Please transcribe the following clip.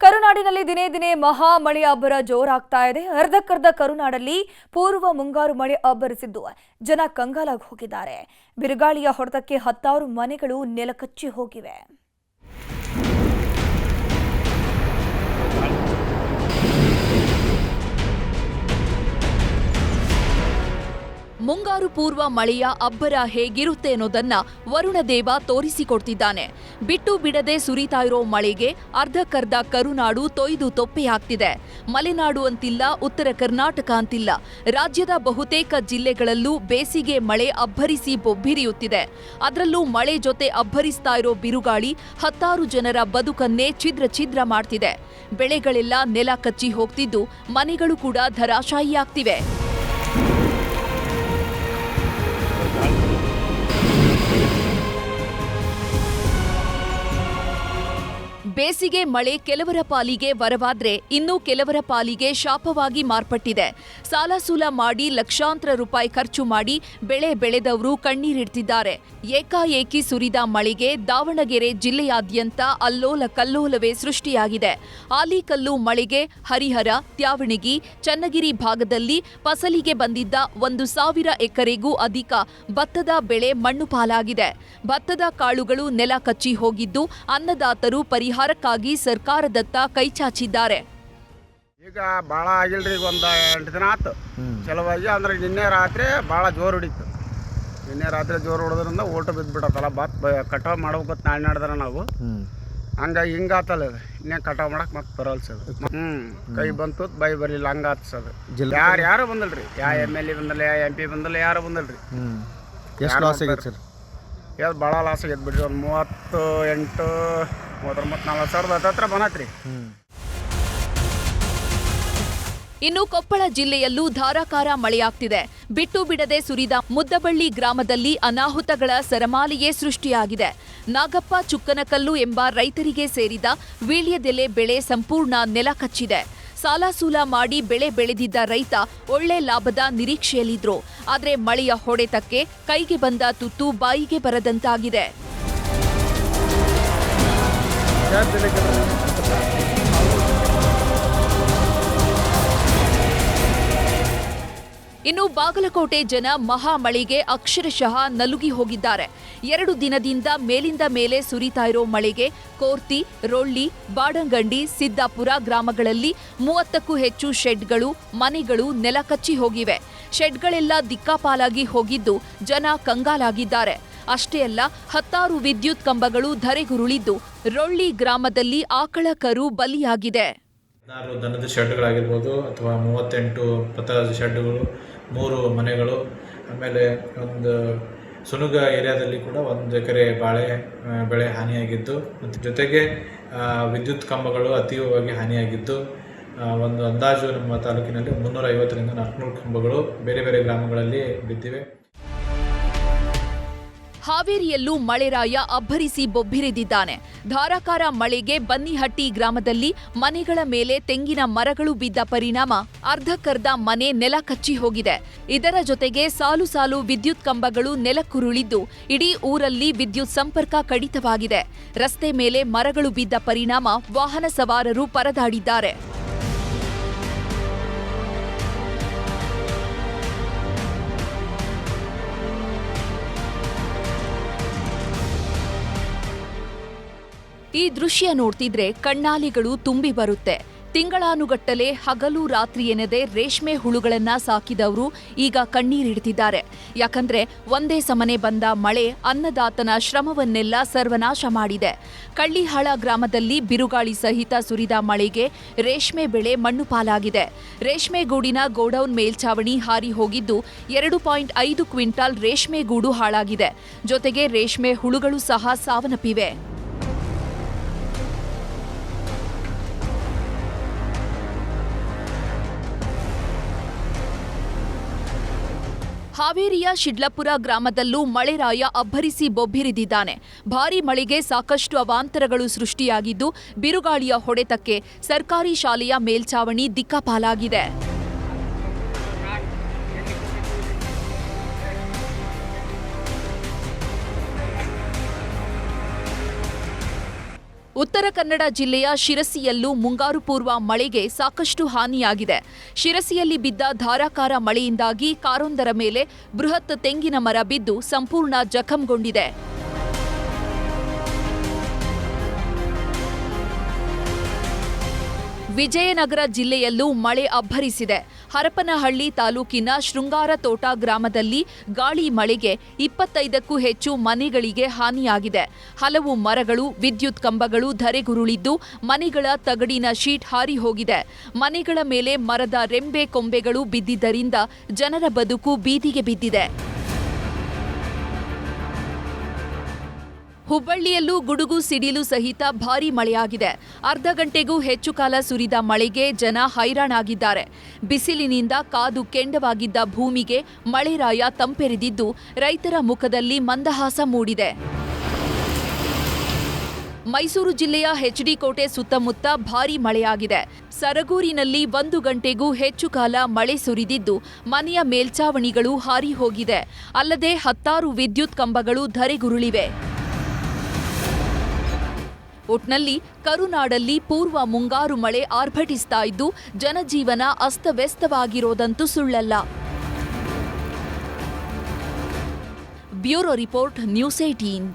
ಕರುನಾಡಿನಲ್ಲಿ ದಿನೇ ದಿನೇ ಮಹಾ ಮಳೆಯ ಅಬ್ಬರ ಜೋರಾಗ್ತಾ ಇದೆ. ಅರ್ಧಕ್ಕರ್ಧ ಕರುನಾಡಲ್ಲಿ ಪೂರ್ವ ಮುಂಗಾರು ಮಳೆ ಅಬ್ಬರಿಸಿದ್ದು ಜನ ಕಂಗಾಲಾಗಿ ಹೋಗಿದ್ದಾರೆ. ಬಿರುಗಾಳಿಯ ಹೊಡೆತಕ್ಕೆ ಹತ್ತಾರು ಮನೆಗಳು ನೆಲಕಚ್ಚಿ ಹೋಗಿವೆ. ಮುಂಗಾರು ಪೂರ್ವ ಮಳೆಯ ಅಬ್ಬರ ಹೇಗಿರುತ್ತೆ ಅನ್ನೋದನ್ನ ವರುಣದೇವ ತೋರಿಸಿಕೊಡ್ತಿದ್ದಾನೆ. ಬಿಟ್ಟು ಬಿಡದೆ ಸುರಿತಾ ಇರೋ ಮಳೆಗೆ ಅರ್ಧಕ್ಕರ್ಧ ಕರುನಾಡು ತೊಯ್ದು ತೊಪ್ಪೆಯಾಗ್ತಿದೆ. ಮಲೆನಾಡು ಅಂತಿಲ್ಲ, ಉತ್ತರ ಕರ್ನಾಟಕ ಅಂತಿಲ್ಲ, ರಾಜ್ಯದ ಬಹುತೇಕ ಜಿಲ್ಲೆಗಳಲ್ಲೂ ಬೇಸಿಗೆ ಮಳೆ ಅಬ್ಬರಿಸಿ ಬೊಬ್ಬಿರಿಯುತ್ತಿದೆ. ಅದರಲ್ಲೂ ಮಳೆ ಜೊತೆ ಅಬ್ಬರಿಸ್ತಾ ಇರೋ ಬಿರುಗಾಳಿ ಹತ್ತಾರು ಜನರ ಬದುಕನ್ನೇ ಛಿದ್ರ ಮಾಡ್ತಿದೆ. ಬೆಳೆಗಳೆಲ್ಲ ನೆಲ ಕಚ್ಚಿ ಹೋಗ್ತಿದ್ದು ಮನೆಗಳು ಕೂಡ ಧರಾಶಾಯಿಯಾಗ್ತಿವೆ. ಬೇಸಿಗೆ ಮಳೆ ಕೆಲವರ ಪಾಲಿಗೆ ವರವಾದ್ರೆ ಇನ್ನು ಕೆಲವರ ಪಾಲಿಗೆ ಶಾಪವಾಗಿ ಮಾರ್ಪಟ್ಟಿದೆ. ಸಾಲಸೂಲ ಮಾಡಿ ಲಕ್ಷಾಂತರ ರೂಪಾಯಿ ಖರ್ಚು ಮಾಡಿ ಬೆಳೆ ಬೆಳೆದವರು ಕಣ್ಣೀರಿಡ್ತಿದ್ದಾರೆ. ಏಕಾಏಕಿ ಸುರಿದ ಮಳೆಗೆ ದಾವಣಗೆರೆ ಜಿಲ್ಲೆಯಾದ್ಯಂತ ಅಲ್ಲೋಲ ಕಲ್ಲೋಲವೇ ಸೃಷ್ಟಿಯಾಗಿದೆ. ಆಲಿಕಲ್ಲು ಮಳೆಗೆ ಹರಿಹರ, ತ್ಯಾವಣಗಿ, ಚನ್ನಗಿರಿ ಭಾಗದಲ್ಲಿ ಫಸಲಿಗೆ ಬಂದಿದ್ದ 1,000 ಎಕರೆಗೂ ಅಧಿಕ ಭತ್ತದ ಬೆಳೆ ಮಣ್ಣು ಪಾಲಾಗಿದೆ. ಭತ್ತದ ಕಾಳುಗಳು ನೆಲ ಕಚ್ಚಿ ಹೋಗಿದ್ದು ಅನ್ನದಾತರು ಪರಿಹಾರಕ್ಕಾಗಿ ಸರ್ಕಾರದತ್ತ ಕೈಚಾಚಿದ್ದಾರೆ. ಈಗ ಭಾಳ ಆಗಿಲ್ರಿ, ಈಗ ಒಂದು 8 ದಿನ ಆಯ್ತು ಚಲವಾಗಿ. ಅಂದ್ರೆ ನಿನ್ನೆ ರಾತ್ರಿ ಭಾಳ ಜೋರು ಹೊಡಿತು. ನಿನ್ನೆ ರಾತ್ರಿ ಜೋರು ಹೊಡೋದ್ರಿಂದ ಓಟು ಬಿದ್ದುಬಿಟ್ಟತ್ತಲ್ಲ. ಭತ್ತ ಕಟಾವು ಮಾಡ್ಬೇಕಂತ ನಾಳೆ ನಡೆದ್ರೆ ನಾವು ಹಂಗಾಗಿ ಹಿಂಗಾತಲ್ಲ. ಇನ್ನೇ ಕಟಾವು ಮಾಡಕ್ಕೆ ಮತ್ತೆ ಬರಲ್ಸದು. ಕೈ ಬಂತು ಬೈ ಬರಲಿಲ್ಲ, ಹಂಗಾತ್ಸದು. ಯಾರು ಬಂದಲ್ರಿ, ಯಾವ MLA ಬಂದಲ್ಲ, ಯಾವ MP ಬಂದಲ್ಲ, ಯಾರು ಬಂದಲ್ರಿ. ಎಷ್ಟು ಲಾಸ್ ಆಗೈತೆ ಸರ್? ಯಾವ್ದು ಭಾಳ ಲಾಸ್ ಆಗೈತೆ ಬಿಡ್ರಿ. ಒಂದು 38, 39, 40 ಸಾವಿರದ ಹತ್ರ ಬಂದತ್ರಿ. ಇನ್ನು ಕೊಪ್ಪಳ ಜಿಲ್ಲೆಯಲ್ಲೂ ಧಾರಾಕಾರ ಮಳೆಯಾಗ್ತಿದೆ. ಬಿಟ್ಟು ಬಿಡದೆ ಸುರಿದ ಮುದ್ದಬಳ್ಳಿ ಗ್ರಾಮದಲ್ಲಿ ಅನಾಹುತಗಳ ಸರಮಾಲೆಯೇ ಸೃಷ್ಟಿಯಾಗಿದೆ. ನಾಗಪ್ಪ ಚುಕ್ಕನಕಲ್ಲು ಎಂಬ ರೈತರಿಗೆ ಸೇರಿದ ವೀಳ್ಯದೆಲೆ ಬೆಳೆ ಸಂಪೂರ್ಣ ನೆಲ ಕಚ್ಚಿದೆ. ಸಾಲಸೂಲ ಮಾಡಿ ಬೆಳೆ ಬೆಳೆದಿದ್ದ ರೈತ ಒಳ್ಳೆ ಲಾಭದ ನಿರೀಕ್ಷೆಯಲ್ಲಿದ್ರು. ಆದರೆ ಮಳೆಯ ಹೊಡೆತಕ್ಕೆ ಕೈಗೆ ಬಂದ ತುತ್ತು ಬಾಯಿಗೆ ಬರದಂತಾಗಿದೆ. ಇನ್ನು ಬಾಗಲಕೋಟೆ ಜನ ಮಹಾಮಳೆಗೆ ಅಕ್ಷರಶಃ ನಲುಗಿ ಹೋಗಿದ್ದಾರೆ. 2 ದಿನದಿಂದ ಮೇಲಿಂದ ಮೇಲೆ ಸುರಿತಾ ಇರೋ ಮಳೆಗೆ ಕೋರ್ತಿ, ರೊಳ್ಳಿ, ಬಾಡಂಗಂಡಿ, ಸಿದ್ದಾಪುರ ಗ್ರಾಮಗಳಲ್ಲಿ 30ಕ್ಕೂ ಹೆಚ್ಚು ಶೆಡ್ಗಳು, ಮನೆಗಳು ನೆಲ ಕಚ್ಚಿ ಹೋಗಿವೆ. ಶೆಡ್ಗಳೆಲ್ಲ ದಿಕ್ಕಾಪಾಲಾಗಿ ಹೋಗಿದ್ದು ಜನ ಕಂಗಾಲಾಗಿದ್ದಾರೆ. ಅಷ್ಟೇ ಅಲ್ಲ, ಹತ್ತಾರು ವಿದ್ಯುತ್ ಕಂಬಗಳು ಧರೆಗುರುಳಿದ್ದು ರೊಳ್ಳಿ ಗ್ರಾಮದಲ್ಲಿ ಆಕಳ ಕರು ಬಲಿಯಾಗಿದೆ. 16 ದನದ ಶೆಡ್ಗಳಾಗಿರ್ಬೋದು ಅಥವಾ 38 ಭತ್ತದ ಶೆಡ್ಗಳು, 3 ಮನೆಗಳು, ಆಮೇಲೆ ಒಂದು ಸುನುಗ ಏರಿಯಾದಲ್ಲಿ ಕೂಡ 1 ಎಕರೆ ಬಾಳೆ ಬೆಳೆ ಹಾನಿಯಾಗಿದ್ದು, ಮತ್ತು ಜೊತೆಗೆ ವಿದ್ಯುತ್ ಕಂಬಗಳು ಅತೀವವಾಗಿ ಹಾನಿಯಾಗಿದ್ದು, ಒಂದು ಅಂದಾಜು ನಮ್ಮ ತಾಲೂಕಿನಲ್ಲಿ 350ರಿಂದ 400 ಕಂಬಗಳು ಬೇರೆ ಬೇರೆ ಗ್ರಾಮಗಳಲ್ಲಿ ಬಿದ್ದಿವೆ. ಹಾವೇರಿಯಲ್ಲೂ ಮಳೆರಾಯ ಅಬ್ಬರಿಸಿ ಬೊಬ್ಬಿರಿದಿದ್ದಾನೆ. ಧಾರಾಕಾರ ಮಳೆಗೆ ಬನ್ನಿಹಟ್ಟಿ ಗ್ರಾಮದಲ್ಲಿ ಮನೆಗಳ ಮೇಲೆ ತೆಂಗಿನ ಮರಗಳು ಬಿದ್ದ ಪರಿಣಾಮ ಅರ್ಧಕ್ಕರ್ಧ ಮನೆ ನೆಲ ಕಚ್ಚಿ ಹೋಗಿದೆ. ಇದರ ಜೊತೆಗೆ ಸಾಲು ಸಾಲು ವಿದ್ಯುತ್ ಕಂಬಗಳು ನೆಲಕ್ಕುರುಳಿದ್ದು ಇಡೀ ಊರಲ್ಲಿ ವಿದ್ಯುತ್ ಸಂಪರ್ಕ ಕಡಿತವಾಗಿದೆ. ರಸ್ತೆ ಮೇಲೆ ಮರಗಳು ಬಿದ್ದ ಪರಿಣಾಮ ವಾಹನ ಸವಾರರು ಪರದಾಡಿದ್ದಾರೆ. ಈ ದೃಶ್ಯ ನೋಡ್ತಿದ್ರೆ ಕಣ್ಣಾಲಿಗಳು ತುಂಬಿ ಬರುತ್ತೆ. ತಿಂಗಳಾನುಗಟ್ಟಲೆ ಹಗಲು ರಾತ್ರಿ ಎನ್ನದೆ ರೇಷ್ಮೆ ಹುಳುಗಳನ್ನ ಸಾಕಿದವರು ಈಗ ಕಣ್ಣೀರಿಡ್ತಿದ್ದಾರೆ. ಯಾಕಂದ್ರೆ ಒಂದೇ ಸಮನೆ ಬಂದ ಮಳೆ ಅನ್ನದಾತನ ಶ್ರಮವನ್ನೆಲ್ಲ ಸರ್ವನಾಶ ಮಾಡಿದೆ. ಕಳ್ಳಿಹಾಳ ಗ್ರಾಮದಲ್ಲಿ ಬಿರುಗಾಳಿ ಸಹಿತ ಸುರಿದ ಮಳೆಗೆ ರೇಷ್ಮೆ ಬೆಳೆ ಮಣ್ಣು ಪಾಲಾಗಿದೆ. ರೇಷ್ಮೆ ಗೂಡಿನ ಗೋಡೌನ್ ಮೇಲ್ಛಾವಣಿ ಹಾರಿ ಹೋಗಿದ್ದು 2.5 ಕ್ವಿಂಟಾಲ್ ರೇಷ್ಮೆ ಗೂಡು ಹಾಳಾಗಿದೆ. ಜೊತೆಗೆ ರೇಷ್ಮೆ ಹುಳುಗಳು ಸಹ ಸಾವನ್ನಪ್ಪಿವೆ. ಹಾವೇರಿಯ ಶಿಡ್ಲಪುರ ಗ್ರಾಮದಲ್ಲೂ ಮಳೆರಾಯ ಅಬ್ಬರಿಸಿ ಬೊಬ್ಬಿರಿದಿದ್ದಾನೆ. ಭಾರೀ ಮಳೆಗೆ ಸಾಕಷ್ಟು ಅವಾಂತರಗಳು ಸೃಷ್ಟಿಯಾಗಿದ್ದು ಬಿರುಗಾಳಿಯ ಹೊಡೆತಕ್ಕೆ ಸರ್ಕಾರಿ ಶಾಲೆಯ ಮೇಲ್ಛಾವಣಿ ದಿಕ್ಕಾಪಾಲಾಗಿದೆ. ಉತ್ತರ ಕನ್ನಡ ಜಿಲ್ಲೆಯ ಶಿರಸಿಯಲ್ಲೂ ಮುಂಗಾರು ಪೂರ್ವ ಮಳೆಗೆ ಸಾಕಷ್ಟು ಹಾನಿಯಾಗಿದೆ. ಶಿರಸಿಯಲ್ಲಿ ಬಿದ್ದ ಧಾರಾಕಾರ ಮಳೆಯಿಂದಾಗಿ ಕಾರೊಂದರ ಮೇಲೆ ಬೃಹತ್ ತೆಂಗಿನ ಮರ ಬಿದ್ದು ಸಂಪೂರ್ಣ ಜಖಂಗೊಂಡಿದೆ. ವಿಜಯನಗರ ಜಿಲ್ಲೆಯಲ್ಲೂ ಮಳೆ ಅಬ್ಬರಿಸಿದೆ. ಹರಪನಹಳ್ಳಿ ತಾಲೂಕಿನ ಶೃಂಗಾರತೋಟ ಗ್ರಾಮದಲ್ಲಿ ಗಾಳಿ ಮಳೆಗೆ 25ಕ್ಕೂ ಹೆಚ್ಚು ಮನೆಗಳಿಗೆ ಹಾನಿಯಾಗಿದೆ. ಹಲವು ಮರಗಳು, ವಿದ್ಯುತ್ ಕಂಬಗಳು ಧರೆಗುರುಳಿದ್ದು ಮನೆಗಳ ತಗಡಿನ ಶೀಟ್ ಹಾರಿ ಹೋಗಿದೆ. ಮನೆಗಳ ಮೇಲೆ ಮರದ ರೆಂಬೆ ಕೊಂಬೆಗಳು ಬಿದ್ದಿದ್ದರಿಂದ ಜನರ ಬದುಕು ಬೀದಿಗೆ ಬಿದ್ದಿದೆ. ಹುಬ್ಬಳ್ಳಿಯಲ್ಲೂ ಗುಡುಗು ಸಿಡಿಲು ಸಹಿತ ಭಾರೀ ಮಳೆಯಾಗಿದೆ. ಅರ್ಧ ಗಂಟೆಗೂ ಹೆಚ್ಚು ಕಾಲ ಸುರಿದ ಮಳೆಗೆ ಜನ ಹೈರಾಣಾಗಿದ್ದಾರೆ. ಬಿಸಿಲಿನಿಂದ ಕಾದು ಕೆಂಡವಾಗಿದ್ದ ಭೂಮಿಗೆ ಮಳೆರಾಯ ತಂಪೆರೆದಿದ್ದು ರೈತರ ಮುಖದಲ್ಲಿ ಮಂದಹಾಸ ಮೂಡಿದೆ. ಮೈಸೂರು ಜಿಲ್ಲೆಯ ಎಚ್ಡಿ ಕೋಟೆ ಸುತ್ತಮುತ್ತ ಭಾರೀ ಮಳೆಯಾಗಿದೆ. ಸರಗೂರಿನಲ್ಲಿ 1 ಗಂಟೆಗೂ ಹೆಚ್ಚು ಕಾಲ ಮಳೆ ಸುರಿದಿದ್ದು ಮನೆಯ ಮೇಲ್ಛಾವಣಿಗಳು ಹಾರಿ ಹೋಗಿದೆ. ಅಲ್ಲದೆ 10 ವಿದ್ಯುತ್ ಕಂಬಗಳು ಧರೆಗುರುಳಿವೆ. ಒಟ್ನಲ್ಲಿ ಕರುನಾಡಲ್ಲಿ ಪೂರ್ವ ಮುಂಗಾರು ಮಳೆ ಆರ್ಭಟಿಸ್ತಾ ಇದ್ದು ಜನಜೀವನ ಅಸ್ತವ್ಯಸ್ತವಾಗಿರೋದಂತೂ ಸುಳ್ಳಲ್ಲ. Bureau report, news 18.